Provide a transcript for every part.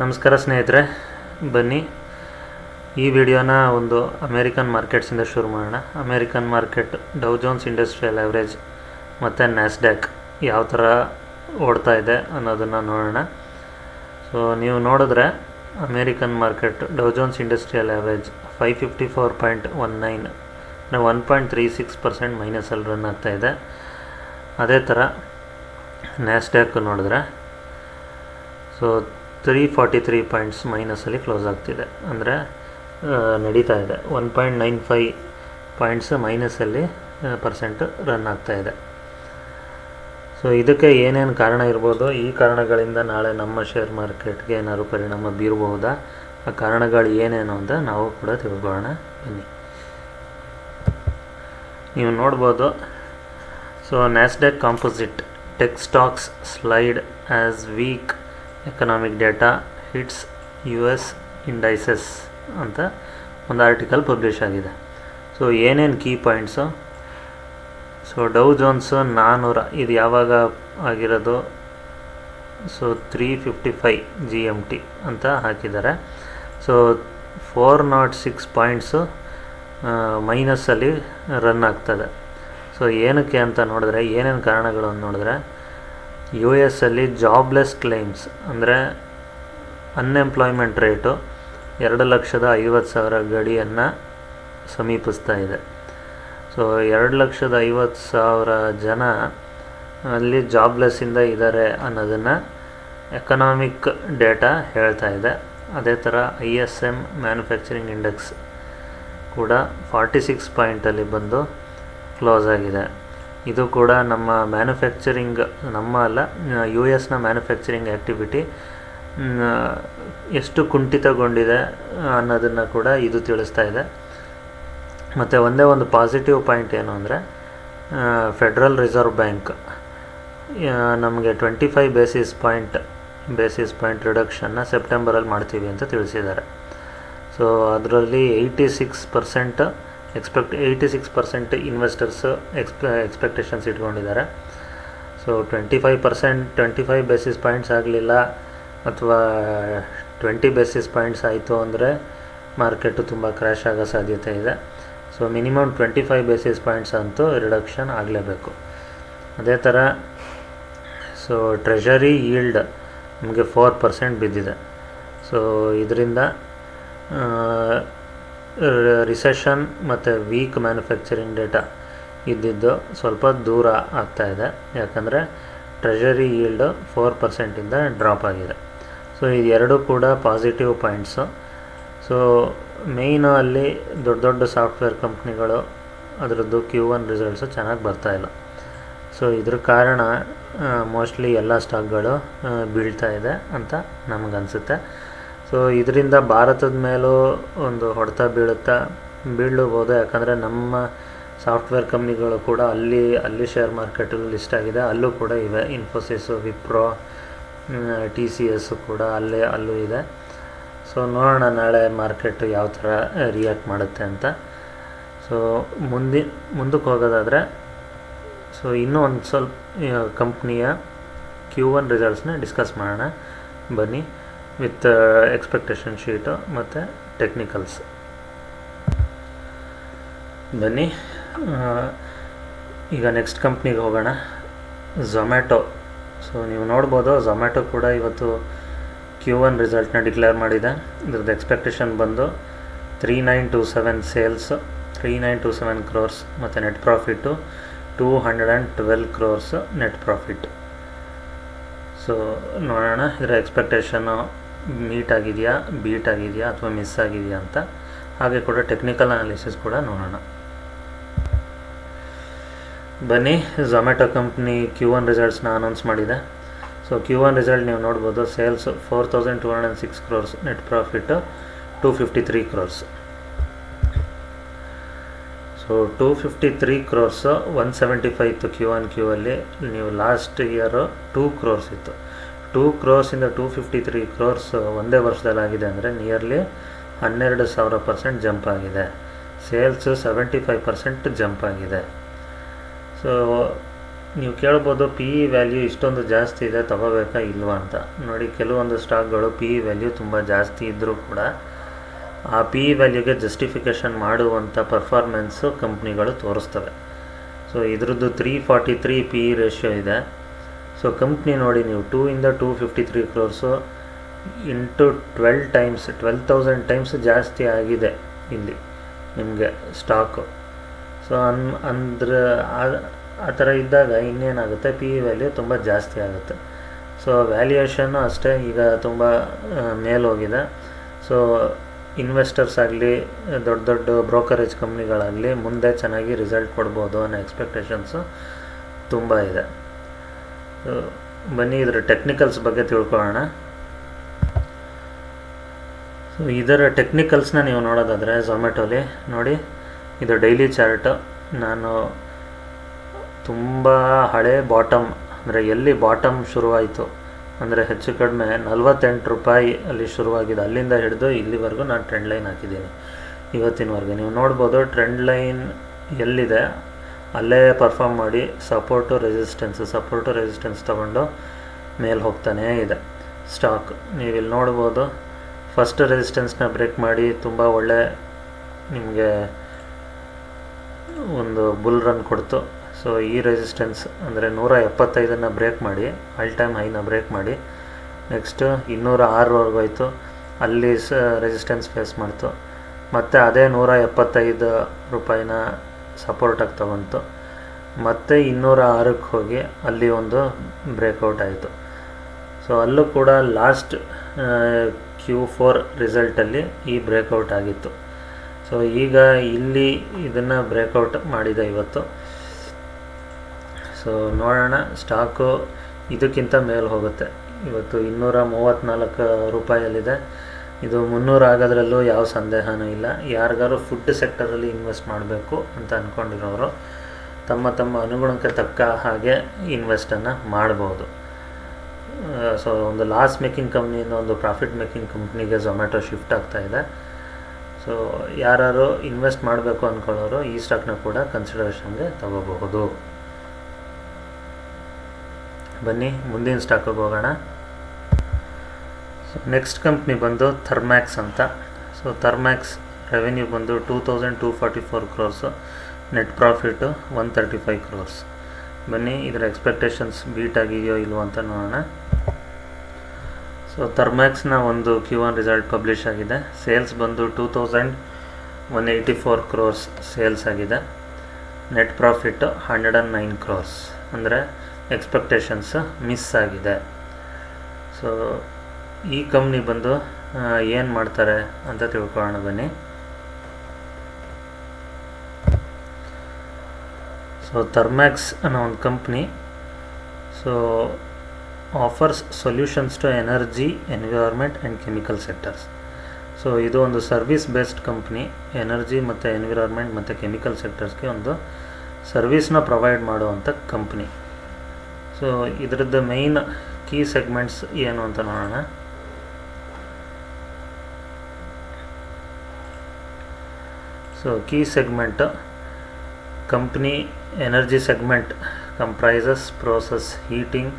ನಮಸ್ಕಾರ ಸ್ನೇಹಿತರೆ, ಬನ್ನಿ ಈ ವಿಡಿಯೋನ ಒಂದು ಅಮೇರಿಕನ್ ಮಾರ್ಕೆಟ್ಸಿಂದ ಶುರು ಮಾಡೋಣ. American market Dow Jones industrial average ಮತ್ತು ನ್ಯಾಸ್ಡ್ಯಾಕ್ ಯಾವ ಥರ ಓಡ್ತಾ ಇದೆ ಅನ್ನೋದನ್ನು ನೋಡೋಣ. ಸೊ ನೀವು ನೋಡಿದ್ರೆ American market Dow Jones industrial average 554.19 1.36% ಮೈನಸಲ್ಲಿ ರನ್ ಆಗ್ತಾಯಿದೆ. ಅದೇ ಥರ ನ್ಯಾಸ್ಡ್ಯಾಕ್ ನೋಡಿದ್ರೆ ಸೊ 343 ಪಾಯಿಂಟ್ಸ್ ಮೈನಸಲ್ಲಿ ಕ್ಲೋಸ್ ಆಗ್ತಿದೆ, ಅಂದರೆ ನಡೀತಾ ಇದೆ. 1.95 ಪಾಯಿಂಟ್ಸ್ ಮೈನಸಲ್ಲಿ ಪರ್ಸೆಂಟ್ ರನ್ ಆಗ್ತಾಯಿದೆ. ಸೊ ಇದಕ್ಕೆ ಏನೇನು ಕಾರಣ ಇರ್ಬೋದು, ಈ ಕಾರಣಗಳಿಂದ ನಾಳೆ ನಮ್ಮ ಶೇರ್ ಮಾರ್ಕೆಟ್ಗೆ ಏನಾದ್ರು ಪರಿಣಾಮ ಬೀರಬಹುದಾ, ಆ ಕಾರಣಗಳು ಏನೇನು ಅಂತ ನಾವು ಕೂಡ ತಿಳ್ಕೊಳ್ಳೋಣ ಬನ್ನಿ. ನೀವು ನೋಡ್ಬೋದು, so Nasdaq composite tech stocks slide as weak economic data hits US indices ಅಂತ ಒಂದು ಆರ್ಟಿಕಲ್ ಪಬ್ಲಿಷ್ ಆಗಿದೆ. ಸೊ ಏನೇನು key points, so Dow Jones 400 ಇದು ಯಾವಾಗ ಆಗಿರೋದು, ಸೊ 355 GMT ಅಂತ ಹಾಕಿದ್ದಾರೆ. ಸೊ 406 ಪಾಯಿಂಟ್ಸು ಮೈನಸಲ್ಲಿ ರನ್ ಆಗ್ತದೆ. ಸೊ ಏನಕ್ಕೆ ಅಂತ ನೋಡಿದ್ರೆ, ಏನೇನು ಕಾರಣಗಳು ಅಂತ ನೋಡಿದ್ರೆ, US ಅಲ್ಲಿ ಜಾಬ್ಲೆಸ್ ಕ್ಲೈಮ್ಸ್ ಅಂದರೆ ಅನ್ಎಂಪ್ಲಾಯ್ಮೆಂಟ್ ರೇಟು 2,50,000 ಗಡಿಯನ್ನು ಸಮೀಪಿಸ್ತಾ ಇದೆ. ಸೊ 2,50,000 ಜನ ಅಲ್ಲಿ ಜಾಬ್ಲೆಸ್ಸಿಂದ ಇದ್ದಾರೆ ಅನ್ನೋದನ್ನು ಎಕನಾಮಿಕ್ ಡೇಟಾ ಹೇಳ್ತಾ ಇದೆ. ಅದೇ ಥರ ISM ಮ್ಯಾನುಫ್ಯಾಕ್ಚರಿಂಗ್ ಇಂಡೆಕ್ಸ್ ಕೂಡ 46 ಪಾಯಿಂಟಲ್ಲಿ ಬಂದು ಕ್ಲೋಸ್ ಆಗಿದೆ. ಇದು ಕೂಡ ನಮ್ಮ ಮ್ಯಾನುಫ್ಯಾಕ್ಚರಿಂಗ್, ನಮ್ಮ ಅಲ್ಲ US ಮ್ಯಾನುಫ್ಯಾಕ್ಚರಿಂಗ್ ಆ್ಯಕ್ಟಿವಿಟಿ ಎಷ್ಟು ಕುಂಠಿತಗೊಂಡಿದೆ ಅನ್ನೋದನ್ನು ಕೂಡ ಇದು ತಿಳಿಸ್ತಾ ಇದೆ. ಮತ್ತು ಒಂದೇ ಒಂದು ಪಾಸಿಟಿವ್ ಪಾಯಿಂಟ್ ಏನು ಅಂದರೆ, ಫೆಡ್ರಲ್ ರಿಸರ್ವ್ ಬ್ಯಾಂಕ್ ನಮಗೆ 25 ಬೇಸಿಸ್ ಪಾಯಿಂಟ್ ರಿಡಕ್ಷನ್ನ ಸೆಪ್ಟೆಂಬರಲ್ಲಿ ಮಾಡ್ತೀವಿ ಅಂತ ತಿಳಿಸಿದ್ದಾರೆ. ಸೊ ಅದರಲ್ಲಿ 86% ಇನ್ವೆಸ್ಟರ್ಸು ಎಕ್ಸ್ಪೆಕ್ಟೇಷನ್ಸ್ ಇಟ್ಕೊಂಡಿದ್ದಾರೆ. ಸೊ 25 ಬೇಸಿಸ್ ಪಾಯಿಂಟ್ಸ್ ಆಗಲಿಲ್ಲ ಅಥವಾ 20 ಬೇಸಿಸ್ ಪಾಯಿಂಟ್ಸ್ ಆಯಿತು ಅಂದರೆ ಮಾರ್ಕೆಟು ತುಂಬ ಕ್ರ್ಯಾಶ್ ಆಗೋ ಸಾಧ್ಯತೆ ಇದೆ. ಸೊ ಮಿನಿಮಮ್ 25 ಬೇಸಿಸ್ ಪಾಯಿಂಟ್ಸ್ ಅಂತೂ ರಿಡಕ್ಷನ್ ಆಗಲೇಬೇಕು. ಅದೇ ಥರ ಸೊ ಟ್ರೆಷರಿ ಈಲ್ಡ್ ನಮಗೆ 4% ಬಿದ್ದಿದೆ. ಸೊ ಇದರಿಂದ ರಿಸೆಷನ್ ಮತ್ತು ವೀಕ್ ಮ್ಯಾನುಫ್ಯಾಕ್ಚರಿಂಗ್ ಡೇಟಾ ಇದ್ದಿದ್ದು ಸ್ವಲ್ಪ ದೂರ ಆಗ್ತಾಯಿದೆ, ಯಾಕಂದರೆ ಟ್ರೆಷರಿ ಈಲ್ಡ್ 4%ಇಂದ ಡ್ರಾಪ್ ಆಗಿದೆ. ಸೊ ಇದೆರಡೂ ಕೂಡ ಪಾಸಿಟಿವ್ ಪಾಯಿಂಟ್ಸು. ಸೊ ಮೇಯ್ನು ಅಲ್ಲಿ ದೊಡ್ಡ ಸಾಫ್ಟ್ವೇರ್ ಕಂಪ್ನಿಗಳು ಅದರದ್ದು Q1 ರಿಸಲ್ಟ್ಸು ಚೆನ್ನಾಗಿ ಬರ್ತಾಯಿಲ್ಲ. ಸೊ ಇದ್ರ ಕಾರಣ ಮೋಸ್ಟ್ಲಿ ಎಲ್ಲ ಸ್ಟಾಕ್ಗಳು ಬೀಳ್ತಾ ಇದೆ ಅಂತ ನಮಗನ್ಸುತ್ತೆ. ಸೊ ಇದರಿಂದ ಭಾರತದ ಮೇಲೂ ಒಂದು ಹೊಡೆತ ಬೀಳಬಹುದು, ಯಾಕಂದರೆ ನಮ್ಮ ಸಾಫ್ಟ್ವೇರ್ ಕಂಪ್ನಿಗಳು ಕೂಡ ಅಲ್ಲಿ ಶೇರ್ ಮಾರ್ಕೆಟಲ್ಲಿ ಲಿಸ್ಟ್ ಆಗಿದೆ, ಅಲ್ಲೂ ಕೂಡ ಇವೆ. ಇನ್ಫೋಸಿಸು, ವಿಪ್ರೋ, TCS ಕೂಡ ಅಲ್ಲೂ ಇದೆ. ಸೊ ನೋಡೋಣ ನಾಳೆ ಮಾರ್ಕೆಟು ಯಾವ ಥರ ರಿಯಾಕ್ಟ್ ಮಾಡುತ್ತೆ ಅಂತ. ಸೊ ಮುಂದಕ್ಕೆ ಹೋಗೋದಾದರೆ, ಸೊ ಇನ್ನೂ ಒಂದು ಸ್ವಲ್ಪ ಕಂಪ್ನಿಯ Q1 ರಿಸಲ್ಟ್ಸ್ನ ಡಿಸ್ಕಸ್ ಮಾಡೋಣ ಬನ್ನಿ, ವಿತ್ ಎಕ್ಸ್ಪೆಕ್ಟೇಷನ್ ಶೀಟು ಮತ್ತು ಟೆಕ್ನಿಕಲ್ಸ್. ಬನ್ನಿ ಈಗ ನೆಕ್ಸ್ಟ್ ಕಂಪ್ನಿಗೆ ಹೋಗೋಣ, ಝೊಮ್ಯಾಟೊ. ಸೊ ನೀವು ನೋಡ್ಬೋದು, ಝೊಮ್ಯಾಟೊ ಕೂಡ ಇವತ್ತು Q1 ರಿಸಲ್ಟ್ನ ಡಿಕ್ಲೇರ್ ಮಾಡಿದೆ. ಇದ್ರದ್ದು ಎಕ್ಸ್ಪೆಕ್ಟೇಷನ್ ಬಂದು 3927 ಸೇಲ್ಸ್, 3927 ಕ್ರೋರ್ಸ್ ಮತ್ತು net profit 212 crores net profit. So ನೋಡೋಣ ಇದರ ಎಕ್ಸ್ಪೆಕ್ಟೇಷನ್ನು ಮೀಟ್ ಆಗಿದೆಯಾ, ಬೀಟ್ ಆಗಿದೆಯಾ ಅಥವಾ ಮಿಸ್ ಆಗಿದೆಯಾ ಅಂತ. ಹಾಗೆ ಕೂಡ ಟೆಕ್ನಿಕಲ್ ಅನಾಲಿಸಿಸ್ ಕೂಡ ನೋಡೋಣ ಬನ್ನಿ. ಝೊಮ್ಯಾಟೊ ಕಂಪ್ನಿ Q1 ರಿಸಲ್ಟ್ಸ್ನ ಅನೌನ್ಸ್ ಮಾಡಿದೆ. ಸೊ Q1 ರಿಸಲ್ಟ್ ನೀವು ನೋಡ್ಬೋದು, sales 4206 crores, net profit 253 crores. So 253 crores 175 ಇತ್ತು Q1Q ಅಲ್ಲಿ. ನೀವು ಲಾಸ್ಟ್ ಇಯರು 2 ಕ್ರೋರ್ಸ್ ಇತ್ತು. 2 ಕ್ರೋರ್ಸಿಂದ 253 ಕ್ರೋರ್ಸ್ ಒಂದೇ ವರ್ಷದಲ್ಲಿ ಆಗಿದೆ ಅಂದರೆ ನಿಯರ್ಲಿ 12,000% ಜಂಪ್ ಆಗಿದೆ. ಸೇಲ್ಸು 75% ಜಂಪ್ ಆಗಿದೆ. ಸೊ ನೀವು ಕೇಳ್ಬೋದು ಪಿ ಇ ವ್ಯಾಲ್ಯೂ ಇಷ್ಟೊಂದು ಜಾಸ್ತಿ ಇದೆ ತಗೋಬೇಕಾ ಇಲ್ವಾ ಅಂತ. ನೋಡಿ, ಕೆಲವೊಂದು ಸ್ಟಾಕ್ಗಳು ಪಿ ಇ ವ್ಯಾಲ್ಯೂ ತುಂಬ ಜಾಸ್ತಿ ಇದ್ದರೂ ಕೂಡ ಆ ಪಿ ಇ ವ್ಯಾಲ್ಯೂಗೆ ಜಸ್ಟಿಫಿಕೇಷನ್ ಮಾಡುವಂಥ ಪರ್ಫಾರ್ಮೆನ್ಸು ಕಂಪ್ನಿಗಳು ತೋರಿಸ್ತವೆ. ಸೊ ಇದ್ರದ್ದು 343 ಪಿ ಇ ರೇಷಿಯೋ ಇದೆ. ಸೊ ಕಂಪ್ನಿ ನೋಡಿ, ನೀವು 2 ಇಂದ 253 ಕ್ರೋರ್ಸು ಇಂಟು 12,000 ಟೈಮ್ಸ್ ಜಾಸ್ತಿ ಆಗಿದೆ ಇಲ್ಲಿ ನಿಮಗೆ ಸ್ಟಾಕು. ಸೊ ಅಂದ್ರೆ ಆ ಥರ ಇದ್ದಾಗ ಇನ್ನೇನಾಗುತ್ತೆ, ಪಿ ಇ ವ್ಯಾಲ್ಯೂ ತುಂಬ ಜಾಸ್ತಿ ಆಗುತ್ತೆ. ಸೊ ವ್ಯಾಲ್ಯೂಯೇಷನ್ನು ಅಷ್ಟೇ ಈಗ ತುಂಬ ಮೇಲೋಗಿದೆ. ಸೊ ಇನ್ವೆಸ್ಟರ್ಸ್ ಆಗಲಿ, ದೊಡ್ಡ ದೊಡ್ಡ ಬ್ರೋಕರೇಜ್ ಕಂಪ್ನಿಗಳಾಗಲಿ ಮುಂದೆ ಚೆನ್ನಾಗಿ ರಿಸಲ್ಟ್ ಕೊಡ್ಬೋದು ಅನ್ನೋ ಎಕ್ಸ್ಪೆಕ್ಟೇಷನ್ಸು ತುಂಬ ಇದೆ. ಬನ್ನಿ ಇದರ ಟೆಕ್ನಿಕಲ್ಸ್ ಬಗ್ಗೆ ತಿಳ್ಕೊಳ್ಳೋಣ. ಸೊ ಇದರ ಟೆಕ್ನಿಕಲ್ಸ್ನ ನೀವು ನೋಡೋದಾದರೆ ಝೊಮ್ಯಾಟೋಲಿ ನೋಡಿ, ಇದು ಡೈಲಿ ಚಾರ್ಟು. ನಾನು ತುಂಬ ಹಳೆ ಬಾಟಮ್, ಅಂದರೆ ಎಲ್ಲಿ ಬಾಟಮ್ ಶುರುವಾಯಿತು ಅಂದರೆ ಹೆಚ್ಚು ಕಡಿಮೆ 48 ರೂಪಾಯಿ ಅಲ್ಲಿ ಶುರುವಾಗಿದೆ, ಅಲ್ಲಿಂದ ಹಿಡಿದು ಇಲ್ಲಿವರೆಗೂ ನಾನು ಟ್ರೆಂಡ್ ಲೈನ್ ಹಾಕಿದ್ದೀನಿ ಇವತ್ತಿನವರೆಗೆ. ನೀವು ನೋಡ್ಬೋದು ಟ್ರೆಂಡ್ ಲೈನ್ ಎಲ್ಲಿದೆ ಅಲ್ಲೇ ಪರ್ಫಾರ್ಮ್ ಮಾಡಿ ಸಪೋರ್ಟು ರೆಸಿಸ್ಟೆನ್ಸ್ ತೊಗೊಂಡು ಮೇಲೆ ಹೋಗ್ತಾನೇ ಇದೆ ಸ್ಟಾಕ್. ನೀವಿಲ್ಲಿ ನೋಡ್ಬೋದು ಫಸ್ಟ್ ರೆಸಿಸ್ಟೆನ್ಸ್ನ ಬ್ರೇಕ್ ಮಾಡಿ ತುಂಬ ಒಳ್ಳೆ ನಿಮಗೆ ಒಂದು ಬುಲ್ ರನ್ ಕೊಡ್ತು. ಸೊ ಈ ರೆಸಿಸ್ಟೆನ್ಸ್ ಅಂದರೆ 175 ಬ್ರೇಕ್ ಮಾಡಿ ಆಲ್ ಟೈಮ್ ಹೈನ ಬ್ರೇಕ್ ಮಾಡಿ ನೆಕ್ಸ್ಟ್ 206ವರೆಗೂ ಹೋಯ್ತು, ಅಲ್ಲಿ ರೆಸಿಸ್ಟೆನ್ಸ್ ಫೇಸ್ ಮಾಡ್ತು. ಮತ್ತು ಅದೇ 175 ರೂಪಾಯಿನ ಸಪೋರ್ಟಾಗಿ ತೊಗೊಂತು. ಮತ್ತು 206ಕ್ಕೆ ಹೋಗಿ ಅಲ್ಲಿ ಒಂದು ಬ್ರೇಕೌಟ್ ಆಯಿತು. ಸೊ ಅಲ್ಲೂ ಕೂಡ ಲಾಸ್ಟ್ Q4 ರಿಸಲ್ಟಲ್ಲಿ ಈ ಬ್ರೇಕೌಟ್ ಆಗಿತ್ತು. ಸೊ ಈಗ ಇಲ್ಲಿ ಇದನ್ನು ಬ್ರೇಕೌಟ್ ಮಾಡಿದೆ ಇವತ್ತು. ಸೊ ನೋಡೋಣ, ಸ್ಟಾಕು ಇದಕ್ಕಿಂತ ಮೇಲೆ ಹೋಗುತ್ತೆ. ಇವತ್ತು 234 ರೂಪಾಯಲ್ಲಿದೆ. ಇದು 300 ಆಗೋದ್ರಲ್ಲೂ ಯಾವ ಸಂದೇಹನೂ ಇಲ್ಲ. ಯಾರಿಗಾರು ಫುಡ್ ಸೆಕ್ಟರಲ್ಲಿ ಇನ್ವೆಸ್ಟ್ ಮಾಡಬೇಕು ಅಂತ ಅಂದ್ಕೊಂಡಿರೋರು ತಮ್ಮ ಅನುಗುಣಕ್ಕೆ ತಕ್ಕ ಹಾಗೆ ಇನ್ವೆಸ್ಟನ್ನು ಮಾಡ್ಬೋದು. ಸೊ ಒಂದು ಲಾಸ್ ಮೇಕಿಂಗ್ ಕಂಪ್ನಿಯಿಂದ ಒಂದು ಪ್ರಾಫಿಟ್ ಮೇಕಿಂಗ್ ಕಂಪ್ನಿಗೆ ಝೊಮ್ಯಾಟೊ ಶಿಫ್ಟ್ ಆಗ್ತಾಯಿದೆ. ಸೊ ಯಾರು ಇನ್ವೆಸ್ಟ್ ಮಾಡಬೇಕು ಅಂದ್ಕೊಳ್ಳೋರು ಈ ಸ್ಟಾಕ್ನ ಕೂಡ ಕನ್ಸಿಡರೇಷನ್ಗೆ ತಗೋಬಹುದು. ಬನ್ನಿ ಮುಂದಿನ ಸ್ಟಾಕಿಗೆ ಹೋಗೋಣ. ಸೊ ನೆಕ್ಸ್ಟ್ ಕಂಪ್ನಿ ಬಂದು ಥರ್ಮ್ಯಾಕ್ಸ್ ಅಂತ. ಸೊ ಥರ್ಮ್ಯಾಕ್ಸ್ ರೆವೆನ್ಯೂ ಬಂದು 2244 ಕ್ರೋರ್ಸು, ನೆಟ್ ಪ್ರಾಫಿಟು 135 ಕ್ರೋರ್ಸ್. ಬನ್ನಿ ಇದರ ಎಕ್ಸ್ಪೆಕ್ಟೇಷನ್ಸ್ ಬೀಟ್ ಆಗಿದೆಯೋ ಇಲ್ವೋ ಅಂತ ನೋಡೋಣ. ಸೊ ಥರ್ಮ್ಯಾಕ್ಸ್ನ ಒಂದು Q1 ರಿಸಲ್ಟ್ ಪಬ್ಲಿಷ್ ಆಗಿದೆ. ಸೇಲ್ಸ್ ಬಂದು 2184 ಕ್ರೋರ್ಸ್ ಸೇಲ್ಸ್ ಆಗಿದೆ. ನೆಟ್ ಪ್ರಾಫಿಟ್ಟು 109 ಕ್ರೋರ್ಸ್, ಅಂದರೆ ಎಕ್ಸ್ಪೆಕ್ಟೇಷನ್ಸ್ ಮಿಸ್ ಆಗಿದೆ. ಸೊ ಈ ಕಂಪ್ನಿ ಬಂದು ಏನು ಮಾಡ್ತಾರೆ ಅಂತ ತಿಳ್ಕೊಳ್ಳೋಣ ಬನ್ನಿ. ಸೊ ಥರ್ಮ್ಯಾಕ್ಸ್ ಅನ್ನೋ ಒಂದು company so offers solutions to energy, environment and chemical sectors. So ಇದು ಒಂದು ಸರ್ವಿಸ್ ಬೇಸ್ಡ್ ಕಂಪ್ನಿ. ಎನರ್ಜಿ ಮತ್ತು ಎನ್ವಿರಾನ್ಮೆಂಟ್ ಮತ್ತು ಕೆಮಿಕಲ್ ಸೆಕ್ಟರ್ಸ್ಗೆ ಒಂದು ಸರ್ವಿಸ್ನ ಪ್ರೊವೈಡ್ ಮಾಡುವಂಥ ಕಂಪ್ನಿ. ಸೊ ಇದರದ್ದು ಮೇಯ್ನ್ ಕೀ ಸೆಗ್ಮೆಂಟ್ಸ್ ಏನು ಅಂತ ನೋಡೋಣ. So key segment company energy segment comprises process heating,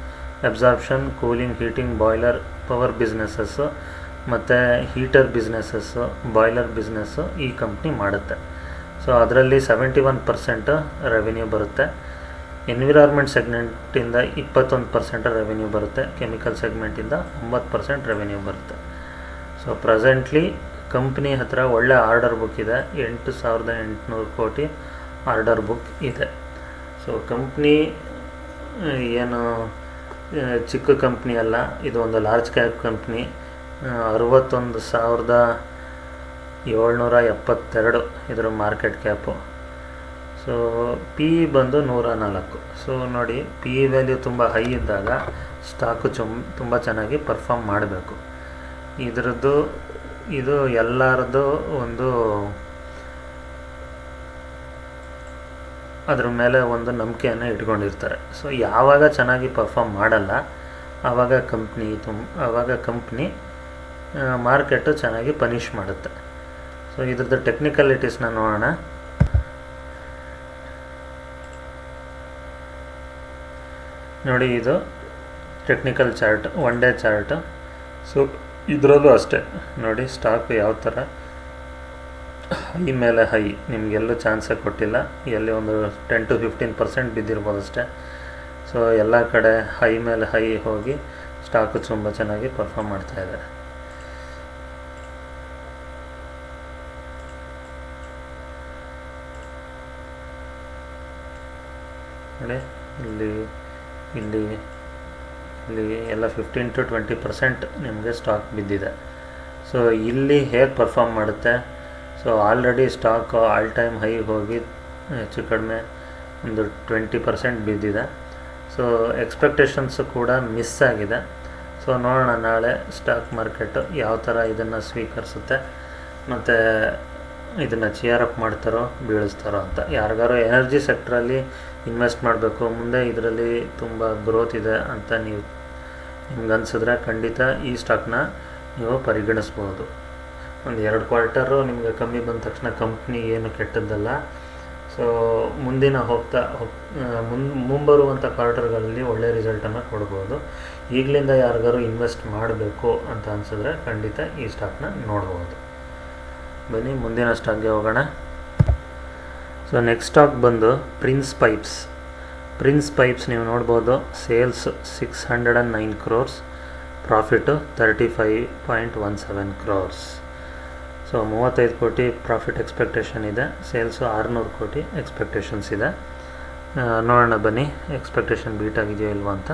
absorption, cooling, heating, boiler, power businesses ಮತ್ತು ಹೀಟರ್ ಬಿಸ್ನೆಸ್ಸಸ್ಸು, ಬಾಯ್ಲರ್ ಬಿಸ್ನೆಸ್ಸು ಈ ಕಂಪ್ನಿ ಮಾಡುತ್ತೆ. ಸೊ ಅದರಲ್ಲಿ 71% ರೆವೆನ್ಯೂ ಬರುತ್ತೆ. ಎನ್ವಿರಾನ್ಮೆಂಟ್ ಸೆಗ್ಮೆಂಟಿಂದ 21% ರೆವೆನ್ಯೂ ಬರುತ್ತೆ. ಕೆಮಿಕಲ್ ಸೆಗ್ಮೆಂಟಿಂದ 9% ರೆವೆನ್ಯೂ ಬರುತ್ತೆ. ಸೊ ಪ್ರೆಸೆಂಟ್ಲಿ ಕಂಪ್ನಿ ಹತ್ರ ಒಳ್ಳೆ ಆರ್ಡರ್ ಬುಕ್ ಇದೆ. 8,800 ಕೋಟಿ ಆರ್ಡರ್ ಬುಕ್ ಇದೆ. ಸೊ ಕಂಪ್ನಿ ಏನು ಚಿಕ್ಕ ಕಂಪ್ನಿ ಅಲ್ಲ, ಇದು ಒಂದು ಲಾರ್ಜ್ ಕ್ಯಾಪ್ ಕಂಪ್ನಿ. 61,772 ಇದರ market cap. So P E ಬಂದು 104. ಸೊ ನೋಡಿ, ಪಿ ಇ ವ್ಯಾಲ್ಯೂ ತುಂಬ ಹೈ ಇದ್ದಾಗ ಸ್ಟಾಕು ತುಂಬ ಚೆನ್ನಾಗಿ ಪರ್ಫಾರ್ಮ್ ಮಾಡಬೇಕು. ಇದು ಎಲ್ಲರದ್ದು ಒಂದು ಅದ್ರ ಮೇಲೆ ಒಂದು ನಂಬಿಕೆಯನ್ನು ಇಟ್ಕೊಂಡಿರ್ತಾರೆ. ಸೊ ಯಾವಾಗ ಚೆನ್ನಾಗಿ ಪರ್ಫಾರ್ಮ್ ಮಾಡಲ್ಲ ಆವಾಗ ಕಂಪ್ನಿ ಮಾರ್ಕೆಟು ಚೆನ್ನಾಗಿ ಪನಿಷ್ ಮಾಡುತ್ತೆ. ಸೊ ಇದ್ರದ್ದು ಟೆಕ್ನಿಕಲಿಟೀಸ್ನ ನೋಡೋಣ. ನೋಡಿ ಇದು technical chart, one day chart. So ಇದರಲ್ಲೂ ಅಷ್ಟೇ ನೋಡಿ ಸ್ಟಾಕ್ ಯಾವ ಥರ ಹೈ ಮೇಲೆ ಹೈ, ನಿಮಗೆಲ್ಲೂ ಚಾನ್ಸೇ ಕೊಟ್ಟಿಲ್ಲ. ಎಲ್ಲಿ ಒಂದು 10-15% ಬಿದ್ದಿರ್ಬೋದು ಅಷ್ಟೇ. ಸೊ ಎಲ್ಲ ಕಡೆ ಹೈ ಮೇಲೆ ಹೈ ಹೋಗಿ ಸ್ಟಾಕು ತುಂಬ ಚೆನ್ನಾಗಿ ಪರ್ಫಾರ್ಮ್ ಮಾಡ್ತಾಯಿದೆ. ನೋಡಿ ಇಲ್ಲಿ ಇಲ್ಲಿ ಇಲ್ಲಿ ಎಲ್ಲ 15-20% ನಿಮಗೆ ಸ್ಟಾಕ್ ಬಿದ್ದಿದೆ. ಸೊ ಇಲ್ಲಿ ಹೇಗೆ ಪರ್ಫಾರ್ಮ್ ಮಾಡುತ್ತೆ? So already stock all time high ಹೋಗಿ ಹೆಚ್ಚು ಕಡಿಮೆ ಒಂದು 20% ಬಿದ್ದಿದೆ. ಸೊ ಎಕ್ಸ್ಪೆಕ್ಟೇಷನ್ಸು ಕೂಡ ಮಿಸ್ ಆಗಿದೆ. ಸೊ ನೋಡೋಣ ನಾಳೆ ಸ್ಟಾಕ್ ಮಾರ್ಕೆಟು ಯಾವ ಥರ ಇದನ್ನು ಸ್ವೀಕರಿಸುತ್ತೆ ಮತ್ತು ಇದನ್ನು ಚಿಯರ್ ಅಪ್ ಮಾಡ್ತಾರೋ ಬೀಳಿಸ್ತಾರೋ ಅಂತ. ಯಾರಿಗಾರು ಎನರ್ಜಿ ಸೆಕ್ಟ್ರಲ್ಲಿ ಇನ್ವೆಸ್ಟ್ ಮಾಡಬೇಕು, ಮುಂದೆ ಇದರಲ್ಲಿ ತುಂಬ ಗ್ರೋತ್ ಇದೆ ಅಂತ ನಿಮ್ಗೆ ಅನಿಸಿದ್ರೆ ಖಂಡಿತ ಈ ಸ್ಟಾಕ್ನ ನೀವು ಪರಿಗಣಿಸ್ಬೋದು. ಒಂದು 2 ಕ್ವಾರ್ಟರು ನಿಮಗೆ ಕಮ್ಮಿ ಬಂದ ತಕ್ಷಣ ಕಂಪ್ನಿ ಏನು ಕೆಟ್ಟದ್ದಲ್ಲ. ಸೊ ಮುಂದಿನ ಮುಂಬರುವಂಥ ಕ್ವಾರ್ಟರ್ಗಳಲ್ಲಿ ಒಳ್ಳೆ ರಿಸಲ್ಟನ್ನು ಕೊಡ್ಬೋದು. ಈಗಲಿಂದ ಯಾರಿಗಾರು ಇನ್ವೆಸ್ಟ್ ಮಾಡಬೇಕು ಅಂತ ಅನಿಸಿದ್ರೆ ಖಂಡಿತ ಈ ಸ್ಟಾಕ್ನ ನೋಡ್ಬೋದು. ಬನ್ನಿ ಮುಂದಿನ ಸ್ಟಾಕ್ಗೆ ಹೋಗೋಣ. ಸೊ ನೆಕ್ಸ್ಟ್ ಸ್ಟಾಕ್ ಬಂದು ಪ್ರಿನ್ಸ್ ಪೈಪ್ಸ್. ಪ್ರಿನ್ಸ್ ಪೈಪ್ಸ್ ನೀವು ನೋಡ್ಬೋದು, sales 609 crores, profit 35.17 crores. So 35 ಕೋಟಿ ಪ್ರಾಫಿಟ್ ಎಕ್ಸ್ಪೆಕ್ಟೇಷನ್ ಇದೆ, ಸೇಲ್ಸು 600 ಕೋಟಿ ಎಕ್ಸ್ಪೆಕ್ಟೇಷನ್ಸ್ ಇದೆ. ನೋಡೋಣ ಬನ್ನಿ ಎಕ್ಸ್ಪೆಕ್ಟೇಷನ್ ಬೀಟ್ ಆಗಿದೆಯೋ ಇಲ್ವಾ ಅಂತ.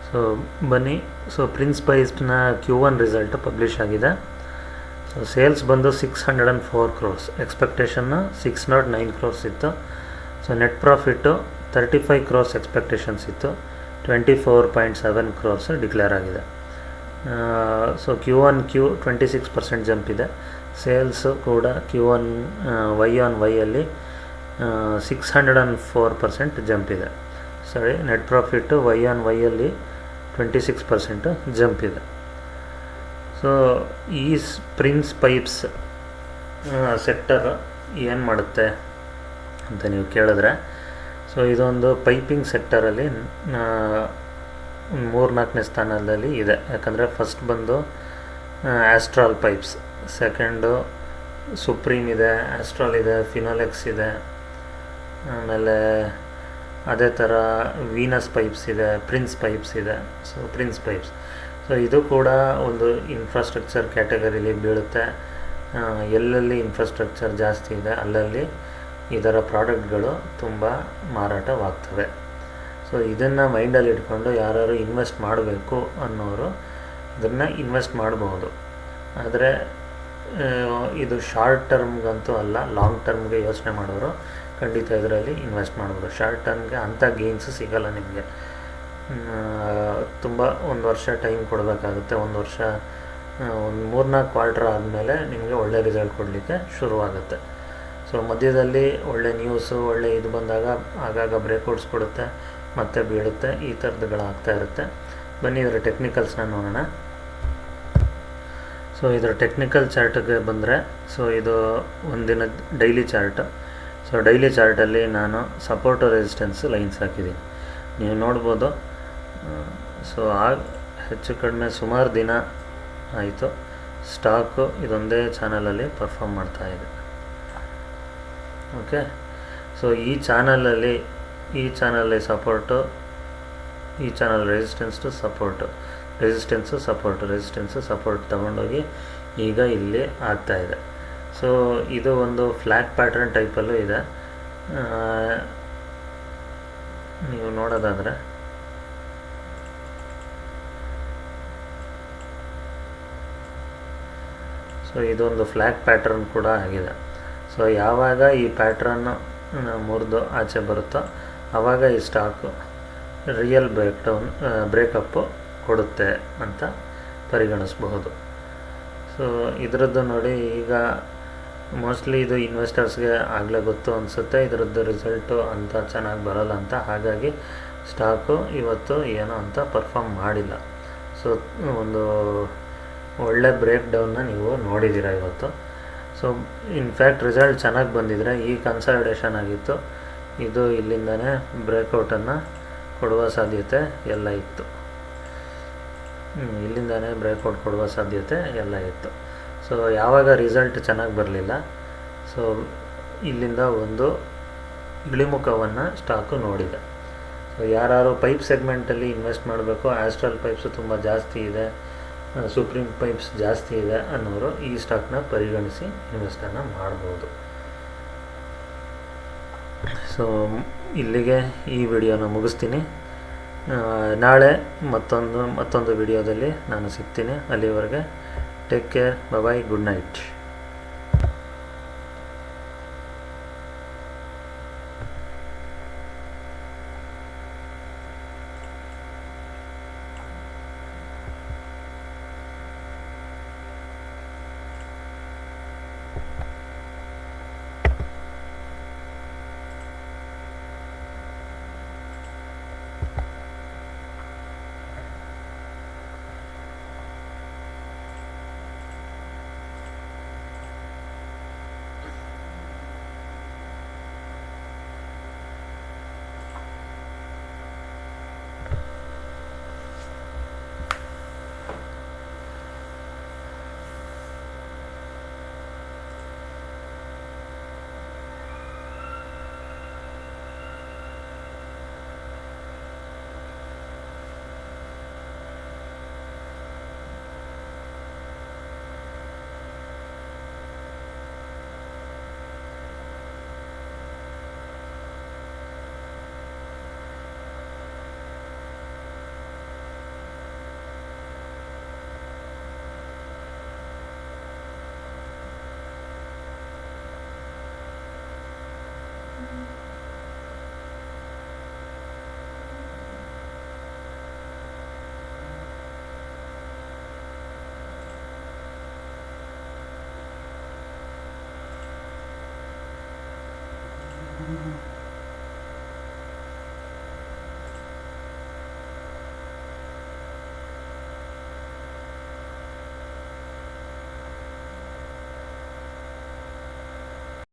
ಸೊ ಬನ್ನಿ, ಸೊ ಪ್ರಿನ್ಸ್ ಪೈಪ್ಸ್ನ Q1 ರಿಸಲ್ಟ್ ಪಬ್ಲಿಷ್ ಆಗಿದೆ. ಸೊ ಸೇಲ್ಸ್ ಬಂದು 604 crores, ಎಕ್ಸ್ಪೆಕ್ಟೇಷನ್ನು 609 crores ಇತ್ತು. So net profit 35 crores expectations ಇತ್ತು, 24.7 crores ಡಿಕ್ಲೇರ್ ಆಗಿದೆ. ಸೊ Q1Q 26% ಜಂಪ್ ಇದೆ. ಸೇಲ್ಸು ಕೂಡ Q1 Y ಅಲ್ಲಿ 604% ಜಂಪ್ ಇದೆ. ಸಾರಿ, ನೆಟ್ ಪ್ರಾಫಿಟ್ಟು Y ಅಲ್ಲಿ 26% ಜಂಪ್ ಇದೆ. ಸೊ ಈ ಪ್ರಿನ್ಸ್ ಪೈಪ್ಸ್ ಸೆಕ್ಟರ್ ಏನು ಮಾಡುತ್ತೆ ಅಂತ ನೀವು ಕೇಳಿದ್ರೆ, ಸೊ ಇದೊಂದು ಪೈಪಿಂಗ್ ಸೆಕ್ಟರಲ್ಲಿ 3-4ನೇ ಸ್ಥಾನದಲ್ಲಿ ಇದೆ. ಯಾಕಂದರೆ ಫಸ್ಟ್ ಬಂದು ಆಸ್ಟ್ರಾಲ್ ಪೈಪ್ಸ್, ಸೆಕೆಂಡು ಸುಪ್ರೀಮ್ ಇದೆ, ಆಸ್ಟ್ರಾಲ್ ಇದೆ, ಫಿನೋಲೆಕ್ಸ್ ಇದೆ, ಆಮೇಲೆ ಅದೇ ಥರ ವೀನಸ್ ಪೈಪ್ಸ್ ಇದೆ, ಪ್ರಿನ್ಸ್ ಪೈಪ್ಸ್ ಇದೆ. ಸೊ ಪ್ರಿನ್ಸ್ ಪೈಪ್ಸ್, ಸೊ ಇದು ಕೂಡ ಒಂದು ಇನ್ಫ್ರಾಸ್ಟ್ರಕ್ಚರ್ ಕ್ಯಾಟಗರಿಲಿ ಬೀಳುತ್ತೆ. ಎಲ್ಲೆಲ್ಲಿ ಇನ್ಫ್ರಾಸ್ಟ್ರಕ್ಚರ್ ಜಾಸ್ತಿ ಇದೆ ಅಲ್ಲಲ್ಲಿ ಇದರ ಪ್ರಾಡಕ್ಟ್ಗಳು ತುಂಬ ಮಾರಾಟವಾಗ್ತವೆ. ಸೊ ಇದನ್ನು ಮೈಂಡಲ್ಲಿ ಇಟ್ಕೊಂಡು ಯಾರು ಇನ್ವೆಸ್ಟ್ ಮಾಡಬೇಕು ಅನ್ನೋರು ಇದನ್ನು ಇನ್ವೆಸ್ಟ್ ಮಾಡಬಹುದು. ಆದರೆ ಇದು ಶಾರ್ಟ್ ಟರ್ಮ್ಗಂತೂ ಅಲ್ಲ, ಲಾಂಗ್ ಟರ್ಮ್ಗೆ ಯೋಚನೆ ಮಾಡೋರು ಖಂಡಿತ ಇದರಲ್ಲಿ ಇನ್ವೆಸ್ಟ್ ಮಾಡ್ಬೋದು. ಶಾರ್ಟ್ ಟರ್ಮ್ಗೆ ಅಂಥ ಗೇನ್ಸ್ ಸಿಗೋಲ್ಲ ನಿಮಗೆ. ತುಂಬ 1 ವರ್ಷ ಟೈಮ್ ಕೊಡಬೇಕಾಗುತ್ತೆ. 1 ವರ್ಷ ಒಂದು 3-4 ಕ್ವಾರ್ಟರ್ ಆದಮೇಲೆ ನಿಮಗೆ ಒಳ್ಳೆ ರಿಸಲ್ಟ್ ಕೊಡಲಿಕ್ಕೆ ಶುರುವಾಗುತ್ತೆ. ಸೊ ಮಧ್ಯದಲ್ಲಿ ಒಳ್ಳೆ ನ್ಯೂಸು ಒಳ್ಳೆ ಇದು ಬಂದಾಗ ಆಗಾಗ ಬ್ರೇಕ್ಔಟ್ಸ್ ಕೊಡುತ್ತೆ, ಮತ್ತೆ ಬೀಳುತ್ತೆ, ಈ ಥರದ್ದುಗಳಾಗ್ತಾ ಇರುತ್ತೆ. ಬನ್ನಿ ಇದರ ಟೆಕ್ನಿಕಲ್ಸ್ನ ನೋಡೋಣ. ಸೊ ಇದರ ಟೆಕ್ನಿಕಲ್ ಚಾರ್ಟ್ಗೆ ಬಂದರೆ, ಸೊ ಇದು ಒಂದಿನ ಡೈಲಿ ಚಾರ್ಟ್. ಸೊ ಡೈಲಿ ಚಾರ್ಟಲ್ಲಿ ನಾನು ಸಪೋರ್ಟು ರೆಸಿಸ್ಟೆನ್ಸ್ ಲೈನ್ಸ್ ಹಾಕಿದ್ದೀನಿ, ನೀವು ನೋಡ್ಬೋದು. ಸೊ ಹೆಚ್ಚು ಕಡಿಮೆ ಸುಮಾರು ದಿನ ಆಯಿತು ಸ್ಟಾಕು ಇದೊಂದೇ ಚಾನಲಲ್ಲಿ ಪರ್ಫಾರ್ಮ್ ಮಾಡ್ತಾಯಿದೆ. ಓಕೆ, ಸೊ ಈ ಚಾನಲಲ್ಲಿ ಸಪೋರ್ಟು, ಈ ಚಾನಲ್ ರೆಸಿಸ್ಟೆನ್ಸು ಸಪೋರ್ಟ್ ತಗೊಂಡೋಗಿ ಈಗ ಇಲ್ಲಿ ಆಗ್ತಾಯಿದೆ. ಸೊ ಇದು ಒಂದು ಫ್ಲ್ಯಾಗ್ ಪ್ಯಾಟ್ರನ್ ಟೈಪಲ್ಲೂ ಇದೆ. ನೀವು ನೋಡೋದಾದರೆ ಸೊ ಇದೊಂದು ಫ್ಲ್ಯಾಗ್ ಪ್ಯಾಟ್ರನ್ ಕೂಡ ಆಗಿದೆ. ಸೊ ಯಾವಾಗ ಈ ಪ್ಯಾಟ್ರನ್ನು ಮುರಿದು ಆಚೆ ಬರುತ್ತೋ ಆವಾಗ ಈ ಸ್ಟಾಕು ರಿಯಲ್ ಬ್ರೇಕಪ್ಪು ಕೊಡುತ್ತೆ ಅಂತ ಪರಿಗಣಿಸಬಹುದು. ಸೊ ಇದರದ್ದು ನೋಡಿ, ಈಗ ಮೋಸ್ಟ್ಲಿ ಇದು ಇನ್ವೆಸ್ಟರ್ಸ್ಗೆ ಆಗಲೇ ಗೊತ್ತು ಅನಿಸುತ್ತೆ ಇದರದ್ದು ರಿಸಲ್ಟು ಅಂತ ಚೆನ್ನಾಗಿ ಬರೋಲ್ಲ ಅಂತ. ಹಾಗಾಗಿ ಸ್ಟಾಕು ಇವತ್ತು ಏನೋ ಅಂತ ಪರ್ಫಾರ್ಮ್ ಮಾಡಿಲ್ಲ. ಸೊ ಒಂದು ಒಳ್ಳೆ ಬ್ರೇಕ್ ಡೌನ್ನ ನೀವು ನೋಡಿದ್ದೀರ ಇವತ್ತು. ಸೊ ಇನ್ಫ್ಯಾಕ್ಟ್ ರಿಸಲ್ಟ್ ಚೆನ್ನಾಗಿ ಬಂದಿದ್ರೆ ಈ ಕನ್ಸಾಲಿಡೇಷನ್ ಆಗಿತ್ತು, ಇದು ಇಲ್ಲಿಂದನೇ ಬ್ರೇಕ್ಔಟನ್ನು ಕೊಡುವ ಸಾಧ್ಯತೆ ಎಲ್ಲ ಇತ್ತು. ಇಲ್ಲಿಂದನೇ ಬ್ರೇಕ್ಔಟ್ ಕೊಡುವ ಸಾಧ್ಯತೆ ಎಲ್ಲ ಇತ್ತು. ಸೊ ಯಾವಾಗ ರಿಸಲ್ಟ್ ಚೆನ್ನಾಗಿ ಬರಲಿಲ್ಲ, ಸೊ ಇಲ್ಲಿಂದ ಒಂದು ಇಳಿಮುಖವನ್ನು ಸ್ಟಾಕು ನೋಡಿದೆ. ಸೊ ಯಾರು ಪೈಪ್ ಸೆಗ್ಮೆಂಟಲ್ಲಿ ಇನ್ವೆಸ್ಟ್ ಮಾಡಬೇಕು, ಆಸ್ಟ್ರಲ್ ಪೈಪ್ಸು ತುಂಬ ಜಾಸ್ತಿ ಇದೆ, ಸುಪ್ರೀಂ ಪೈಪ್ಸ್ ಜಾಸ್ತಿ ಇದೆ ಅನ್ನೋರು ಈ ಸ್ಟಾಕ್ನ ಪರಿಗಣಿಸಿ ಇನ್ವೆಸ್ಟನ್ನು ಮಾಡ್ಬೋದು. ಸೊ ಇಲ್ಲಿಗೆ ಈ ವಿಡಿಯೋನ ಮುಗಿಸ್ತೀನಿ. ನಾಳೆ ಮತ್ತೊಂದು ವಿಡಿಯೋದಲ್ಲಿ ನಾನು ಸಿಗ್ತೀನಿ. ಅಲ್ಲಿವರೆಗೆ ಟೇಕ್ ಕೇರ್, ಬಾಯ್, ಗುಡ್ ನೈಟ್. Mm-hmm.